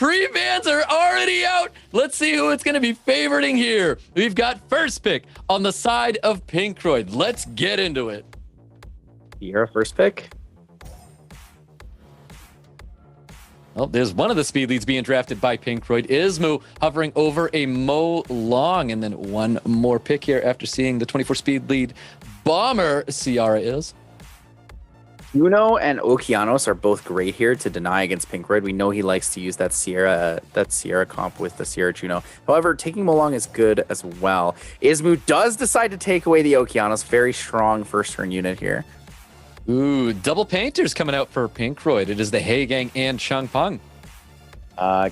pre-bans are already out. Let's see who it's going to be favoriting here. We've got first pick on the side of PinkRoid. Let's get into it. Sierra first pick. Well, there's one of the speed leads being drafted by PinkRoid. Ismoo hovering over a Mo Long. And then one more pick here after seeing the 24 speed lead bomber Sierra is. Juno and Okeanos are both great here to deny against PinkRoid. We know he likes to use that Sierra comp with the Sierra Juno. However, taking Mo Long is good as well. Ismoo does decide to take away the Okeanos. Very strong first turn unit here. Ooh, double painters coming out for PinkRoid. It is the Hey Gang and Chung Pung.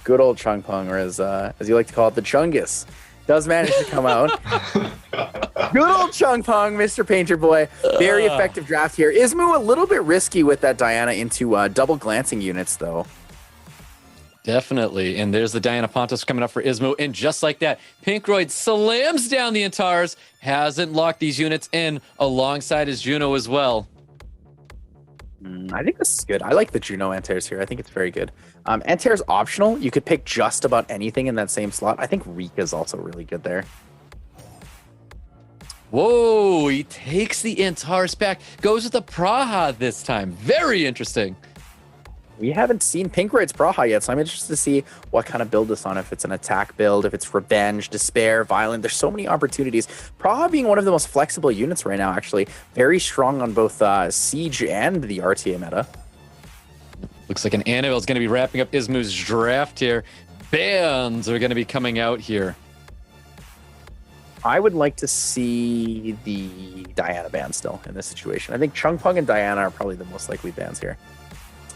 Good old Chung Pung, or as you like to call it, the Chungus, does manage to come out. Good old Chung Pung, Mr. Painter Boy. Very effective draft here. Ismoo a little bit risky with that Diana into double glancing units, though. Definitely. And there's the Diana Pontos coming up for Ismoo. And just like that, PinkRoid slams down the Antars, hasn't locked these units in alongside his Juno as well. I think this is good. I like the Juno Antares here. I think it's very good. Antares optional. You could pick just about anything in that same slot. I think Rika is also really good there. Whoa, he takes the Antares back. Goes with the Praha this time. Very interesting. We haven't seen PinkRoid's Praha yet, so I'm interested to see what kind of build it's on. If it's an attack build, if it's revenge, despair, violent. There's so many opportunities. Praha being one of the most flexible units right now, actually. Very strong on both Siege and the RTA meta. Looks like an Annabelle is going to be wrapping up Ismoo's draft here. Bans are going to be coming out here. I would like to see the Diana ban still in this situation. I think Chung Pung and Diana are probably the most likely bans here.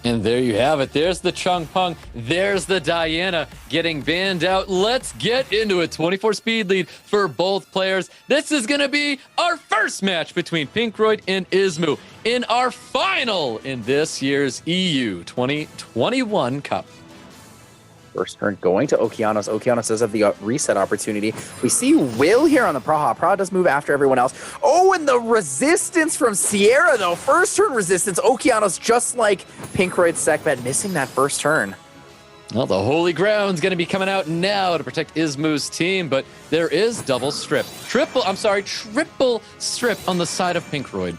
And there you have it. There's the Chung Pung. There's the Diana getting banned out. Let's get into it. 24 speed lead for both players. This is going to be our first match between PinkRoid and Ismoo in our final in this year's EU 2021 Cup. First turn going to Okeanos. Okeanos does have the reset opportunity. We see Will here on the Praha. Praha does move after everyone else. Oh, and the resistance from Sierra, though. First turn resistance. Okeanos, just like PinkRoid's SWC missing that first turn. Well, the Holy Ground's going to be coming out now to protect Ismoo's team, but there is double strip. Triple strip on the side of PinkRoid.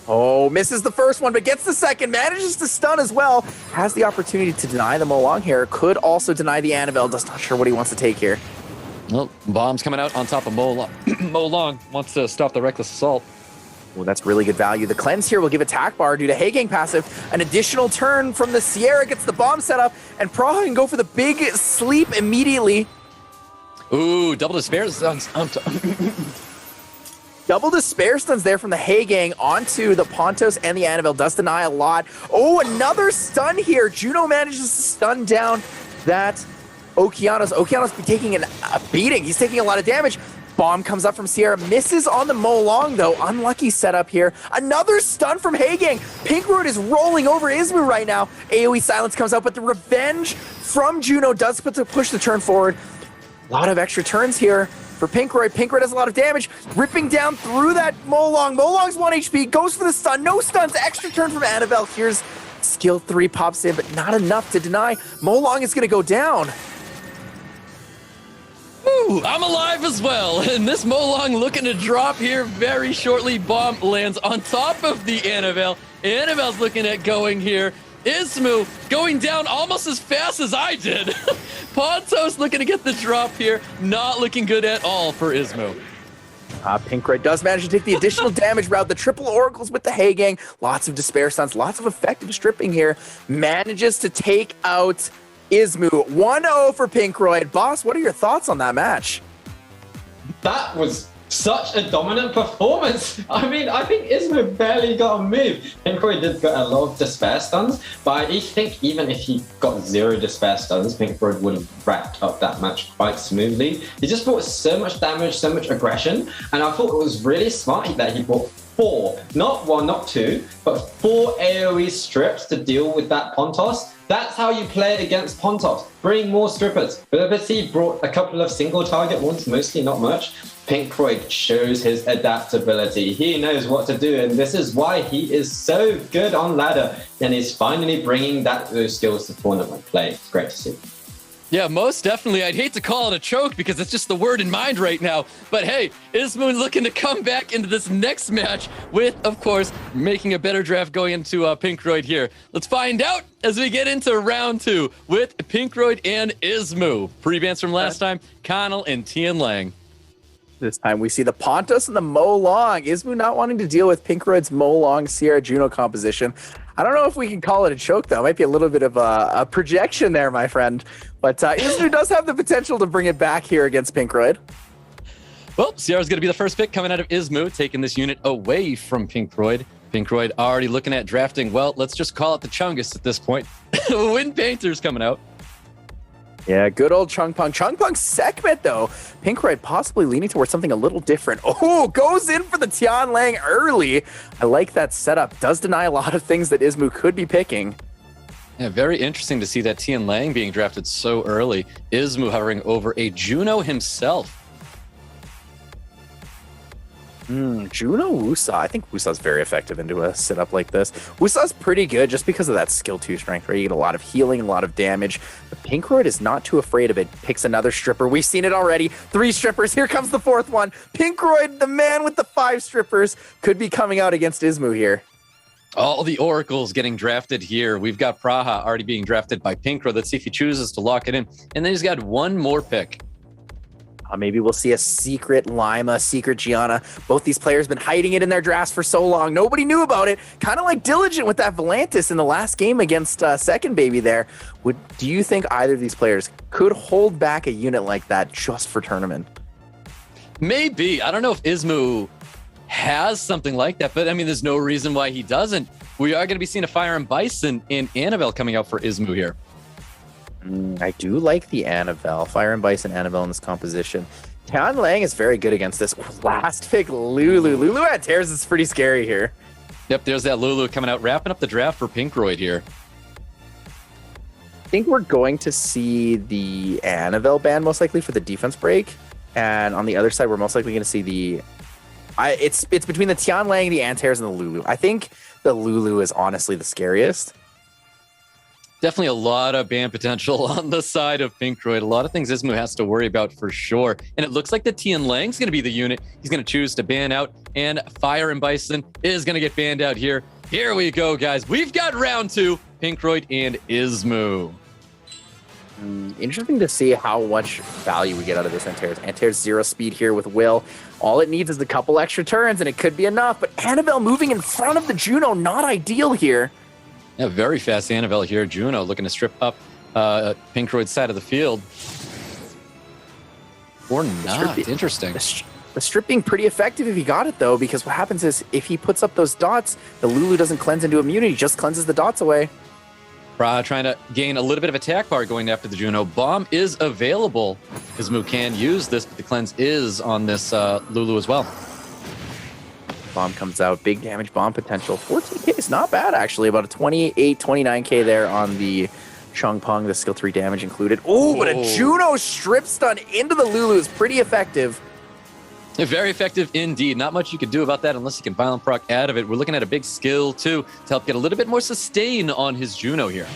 Oh, misses the first one, but gets the second, manages to stun as well. Has the opportunity to deny the Mo Long here. Could also deny the Annabelle. Just not sure what he wants to take here. Well, bomb's coming out on top of Mo Long. Mo Long wants to stop the reckless assault. Well, that's really good value. The cleanse here will give attack bar due to Hey Gang passive. An additional turn from the Sierra gets the bomb set up, and Praha can go for the big sleep immediately. Ooh, double despair. Double despair stuns there from the Hey Gang onto the Pontos and the Annabelle. Does deny a lot. Oh, another stun here. Juno manages to stun down that Okeanos. Okeanos be taking a beating. He's taking a lot of damage. Bomb comes up from Sierra. Misses on the Mo Long, though. Unlucky setup here. Another stun from Hey Gang. PinkRoid is rolling over Ismoo right now. AoE silence comes out, but the revenge from Juno does push the turn forward. A lot of extra turns here for PinkRoid. PinkRoid has a lot of damage, ripping down through that Mo Long. Mo Long's 1 HP, goes for the stun. No stuns, extra turn from Annabelle. Here's skill 3 pops in, but not enough to deny. Mo Long is going to go down. Ooh, I'm alive as well. And this Mo Long looking to drop here very shortly. Bomb lands on top of the Annabelle. Annabelle's looking at going here. Ismoo going down almost as fast as I did. Pontos looking to get the drop here. Not looking good at all for Ismoo. PinkRoid does manage to take the additional damage route. The triple oracles with the Hey Gang. Lots of despair stuns, lots of effective stripping here. Manages to take out Ismoo. 1-0 for PinkRoid. Boss, what are your thoughts on that match? That was such a dominant performance. I mean, I think Ismoo barely got a move. PinkRoid did get a lot of despair stuns, but I think even if he got 0 despair stuns, PinkRoid would have wrapped up that match quite smoothly. He just brought so much damage, so much aggression, and I thought it was really smart that he brought 4, not 1, not 2, but 4 AoE strips to deal with that Pontos. That's how you play against Pontos. Bring more strippers. Liberty brought a couple of single target ones, mostly not much. PinkRoid shows his adaptability. He knows what to do, and this is why he is so good on ladder, and he's finally bringing those skills to tournament play. It's great to see. Yeah, most definitely. I'd hate to call it a choke because it's just the word in mind right now. But hey, Ismoo looking to come back into this next match with, of course, making a better draft going into PinkRoid here. Let's find out as we get into round 2 with PinkRoid and Ismoo. Pre-bans from last time, Connell and Tian Lang. This time we see the Pontos and the Mo Long. Ismoo not wanting to deal with PinkRoid's Mo Long Sierra Juno composition. I don't know if we can call it a choke, though. It might be a little bit of a projection there, my friend. But Ismoo does have the potential to bring it back here against PinkRoid. Well, Sierra's going to be the first pick coming out of Ismoo, taking this unit away from PinkRoid. PinkRoid already looking at drafting, well, let's just call it the Chungus at this point. Wind Painter's coming out. Yeah, good old Chungpung. Chungpung segment, though. PinkRoid possibly leaning towards something a little different. Oh, goes in for the Tian Lang early. I like that setup. Does deny a lot of things that Ismoo could be picking. Yeah, very interesting to see that Tian Lang being drafted so early. Ismoo hovering over a Juno himself. Juno Wusa. I think Wusa's very effective into a setup like this. Wusa's pretty good just because of that skill 2 strength, right? You get a lot of healing, a lot of damage. But PinkRoid is not too afraid of it. Picks another stripper. We've seen it already. 3 strippers. Here comes the 4th one. PinkRoid, the man with the 5 strippers, could be coming out against Ismoo here. All the oracles getting drafted here. We've got Praha already being drafted by PinkRoid. Let's see if he chooses to lock it in. And then he's got one more pick. Maybe we'll see a secret Lima, secret Gianna. Both these players been hiding it in their drafts for so long. Nobody knew about it. Kind of like Diligent with that Volantis in the last game against Second Baby there. Do you think either of these players could hold back a unit like that just for tournament? Maybe. I don't know if Ismoo has something like that, but I mean, there's no reason why he doesn't. We are going to be seeing a Fire and Bison and Annabelle coming out for Ismoo here. I do like the Annabelle. Fire and Bison Annabelle in this composition. Tian Lang is very good against this. Last pick, Lulu. Lulu at Tears is pretty scary here. Yep, there's that Lulu coming out, wrapping up the draft for PinkRoid here. I think we're going to see the Annabelle ban most likely for the defense break. And on the other side, we're most likely going to see the... It's between the Tian Lang, the Antares, and the Lulu. I think the Lulu is honestly the scariest. Definitely a lot of ban potential on the side of PinkRoid. A lot of things Ismoo has to worry about for sure. And it looks like the Tian Lang's going to be the unit he's going to choose to ban out. And Fire and Bison is going to get banned out here. Here we go, guys. We've got round 2, PinkRoid and Ismoo. Interesting to see how much value we get out of this Antares. Antares 0 speed here with Will. All it needs is a couple extra turns, and it could be enough. But Annabelle moving in front of the Juno, not ideal here. Yeah, very fast Annabelle here. Juno looking to strip up PinkRoid's side of the field. Or not. Interesting. The strip being pretty effective if he got it, though, because what happens is if he puts up those dots, the Lulu doesn't cleanse into immunity, just cleanses the dots away. Trying to gain a little bit of attack power going after the Juno. Bomb is available. Ismoo can use this, but the cleanse is on this Lulu as well. Bomb comes out. Big damage bomb potential. 14k is not bad, actually. About a 28, 29k there on the Chungpung, the skill 3 damage included. Oh, but a Juno strip stun into the Lulu is pretty effective. Very effective indeed. Not much you can do about that unless you can violent proc out of it. We're looking at a big skill, too, to help get a little bit more sustain on his Juno here.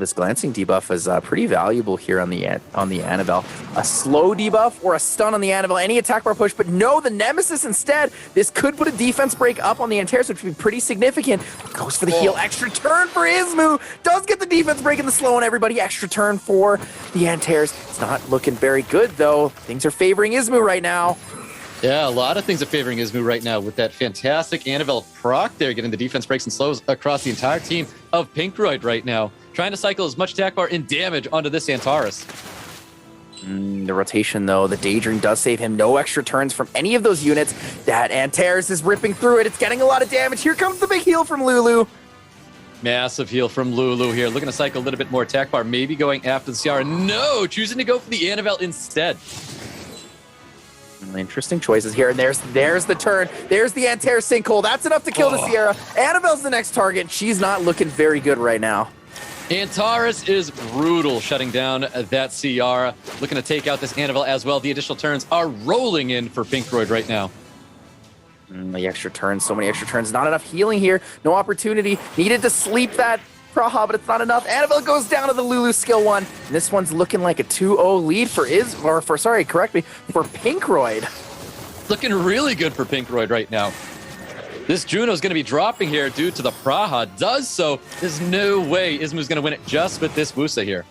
This glancing debuff is pretty valuable here on the Annabelle. A slow debuff or a stun on the Annabelle, any attack bar push, but no, the Nemesis instead. This could put a defense break up on the Antares, which would be pretty significant. Goes for the heal, extra turn for Ismoo. Does get the defense break and the slow on everybody. Extra turn for the Antares. It's not looking very good, though. Things are favoring Ismoo right now. Yeah, a lot of things are favoring Ismoo right now with that fantastic Annabelle proc there, getting the defense breaks and slows across the entire team of PinkRoid right now. Trying to cycle as much attack bar and damage onto this Antares. The rotation, though, the Daydream does save him. No extra turns from any of those units. That Antares is ripping through it. It's getting a lot of damage. Here comes the big heal from Lulu. Massive heal from Lulu here. Looking to cycle a little bit more attack bar. Maybe going after the Ciara. No, choosing to go for the Annabelle instead. Interesting choices here. And there's the turn. There's the Antares sinkhole. That's enough to kill the Ciara. Annabelle's the next target. She's not looking very good right now. Antares is brutal, shutting down that Ciara. Looking to take out this Annabelle as well. The additional turns are rolling in for PinkRoid right now. The extra turns, so many extra turns. Not enough healing here. No opportunity. Needed to sleep that Praha, but it's not enough. Annabelle goes down to the Lulu skill 1. And this one's looking like a 2-0 lead for PinkRoid. Looking really good for PinkRoid right now. This Juno's going to be dropping here due to the Praha. Does so. There's no way Ismoo's going to win it just with this Wusa here.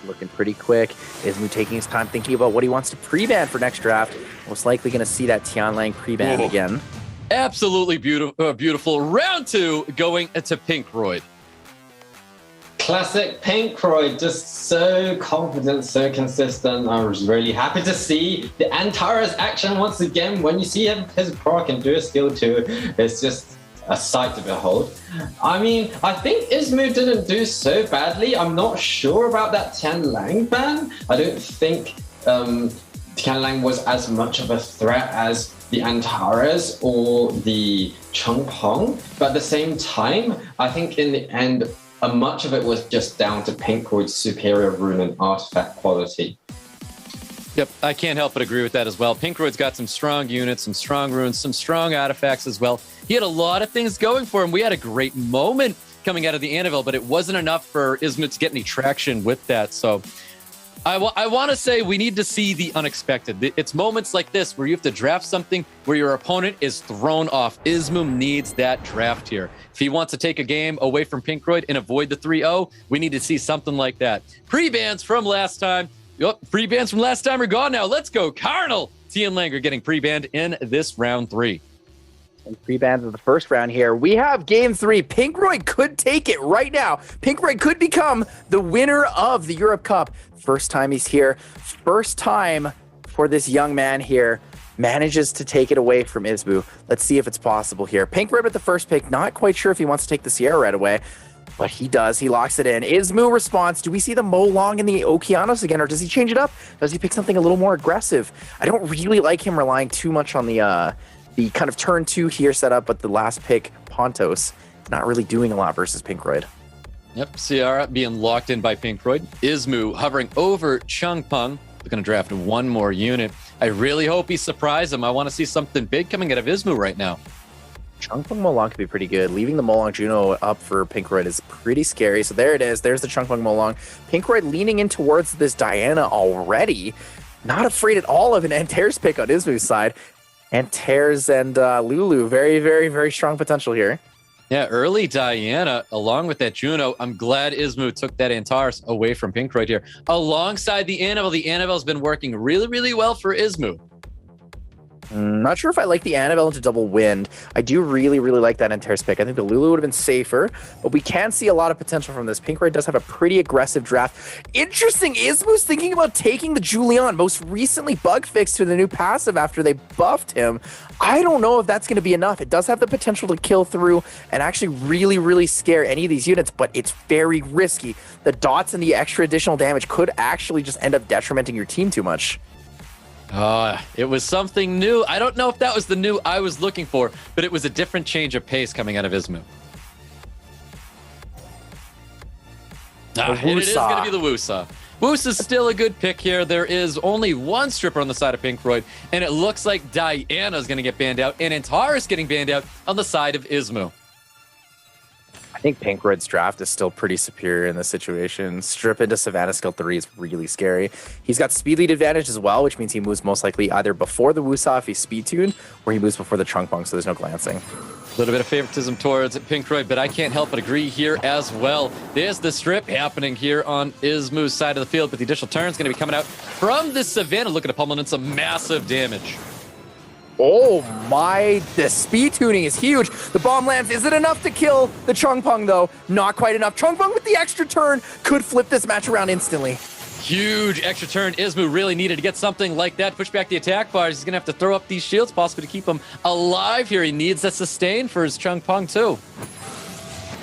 Looking pretty quick. Ismoo taking his time thinking about what he wants to pre-ban for next draft. Most likely going to see that Tianlang pre-ban again. Absolutely beautiful. Round 2 going to PinkRoid. Classic PinkRoid, just so confident, so consistent. I was really happy to see the Antares action once again. When you see him, his proc and do a skill 2, it's just a sight to behold. I mean, I think Ismoo didn't do so badly. I'm not sure about that Tianlang ban. I don't think Tianlang was as much of a threat as the Antares or the Changpeng. But at the same time, I think in the end, much of it was just down to PinkRoid's superior rune and artifact quality. Yep, I can't help but agree with that as well. PinkRoid's got some strong units, some strong runes, some strong artifacts as well. He had a lot of things going for him. We had a great moment coming out of the Annabelle, but it wasn't enough for Ismoo to get any traction with that. So I want to say we need to see the unexpected. It's moments like this where you have to draft something where your opponent is thrown off. Ismoo needs that draft here. If he wants to take a game away from PinkRoid and avoid the 3-0, we need to see something like that. Pre-bans from last time. Yep, pre-bans from last time are gone now. Let's go. Carnal Tianlang are getting pre-banned in this round 3. And pre-bans of the first round here. We have game 3. PinkRoid could take it right now. PinkRoid could become the winner of the Europe Cup. First time he's here. First time for this young man here. Manages to take it away from Ismoo. Let's see if it's possible here. PinkRoid with the first pick. Not quite sure if he wants to take the Sierra right away. But he does. He locks it in. Ismoo response. Do we see the Molong and the Okeanos again, or does he change it up? Does he pick something a little more aggressive? I don't really like him relying too much on the kind of turn 2 here setup, but the last pick, Pontos, not really doing a lot versus PinkRoid. Yep, Sierra being locked in by PinkRoid. Ismoo hovering over Changpeng. They're going to draft one more unit. I really hope he surprises him. I want to see something big coming out of Ismoo right now. Changpeng Molong could be pretty good. Leaving the Molong Juno up for PinkRoid is pretty scary. So there it is. There's the Changpeng Molong. PinkRoid leaning in towards this Diana already. Not afraid at all of an Antares pick on Ismoo's side. Antares and Lulu. Very, very, very strong potential here. Yeah, early Diana, along with that Juno. I'm glad Ismoo took that Antares away from PinkRoid here. Alongside the Annabelle. The Annabelle's been working really, really well for Ismoo. Not sure if I like the Annabelle into double wind. I do really, really like that Antares pick. I think the Lulu would have been safer, but we can see a lot of potential from this. PinkRoid does have a pretty aggressive draft. Interesting, Ismoo's thinking about taking the Julian, most recently bug fixed to the new passive after they buffed him. I don't know if that's going to be enough. It does have the potential to kill through and actually really, really scare any of these units, but it's very risky. The dots and the extra additional damage could actually just end up detrimenting your team too much. It was something new. I don't know if that was the new I was looking for, but it was a different change of pace coming out of Ismoo. And it is going to be the Wusa. Wusa's still a good pick here. There is only one stripper on the side of PinkRoid, and it looks like Diana's going to get banned out, and Antares getting banned out on the side of Ismoo. I think PinkRoid's draft is still pretty superior in this situation. Strip into Savannah skill 3 is really scary. He's got speed lead advantage as well, which means he moves most likely either before the Wusa if he's speed tuned, or he moves before the Changpeng, so there's no glancing. A little bit of favoritism towards PinkRoid, but I can't help but agree here as well. There's the strip happening here on Ismoo's side of the field, but the additional turn is going to be coming out from the Savannah. Look at a pummel and some massive damage. Oh my, the speed tuning is huge. The bomb lands. Is it enough to kill the Changpeng though? Not quite enough. Changpeng with the extra turn could flip this match around instantly. Huge extra turn. Ismoo really needed to get something like that. Push back the attack bars. He's going to have to throw up these shields possibly to keep him alive here. He needs that sustain for his Changpeng too.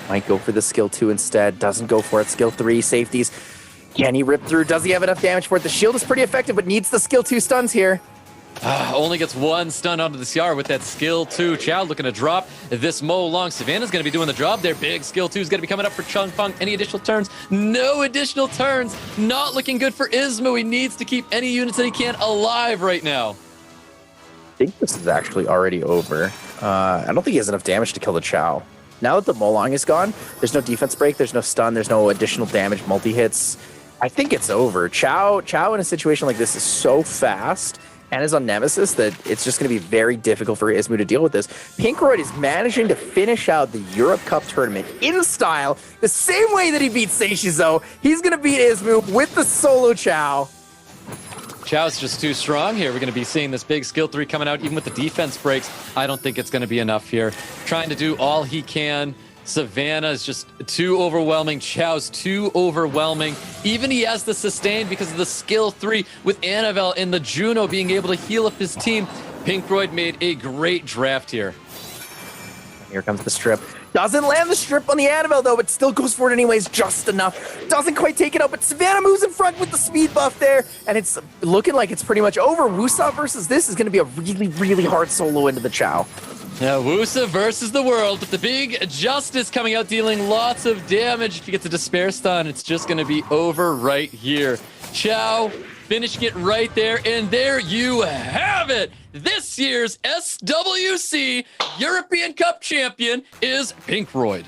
Might go for the skill 2 instead. Doesn't go for it. Skill 3 safeties. Can he rip through? Does he have enough damage for it? The shield is pretty effective, but needs the skill 2 stuns here. Only gets one stun onto the CR with that skill 2. Chow looking to drop this Mo Long. Savannah's going to be doing the job there. Big skill 2 is going to be coming up for Changpeng. Any additional turns? No additional turns. Not looking good for Ismoo. He needs to keep any units that he can alive right now. I think this is actually already over. I don't think he has enough damage to kill the Chow. now that the Molong is gone, there's no defense break, there's no stun, there's no additional damage, multi-hits. I think it's over. Chow in a situation like this is so fast and is on Nemesis that it's just going to be very difficult for Ismoo to deal with this. PinkRoid is managing to finish out the Europe Cup tournament in style, the same way that he beat Seishizo. He's going to beat Ismoo with the solo Chow. Chow's just too strong here. We're going to be seeing this big skill 3 coming out, even with the defense breaks. I don't think it's going to be enough here. Trying to do all he can. Savannah is just too overwhelming. Chow's too overwhelming. Even he has the sustain because of the skill 3 with Annabelle and the Juno being able to heal up his team. PinkRoid made a great draft here. Here comes the strip. Doesn't land the strip on the Annabelle, though, but still goes for it anyways, just enough. Doesn't quite take it out, but Savannah moves in front with the speed buff there, and it's looking like it's pretty much over. Wusa versus this is going to be a really, really hard solo into the Chow. Now, Wusa versus the world, with the big Justice coming out, dealing lots of damage. If he gets a Despair Stun, it's just going to be over right here. Chow finishing it right there, and there you have it. This year's SWC European Cup champion is PinkRoid.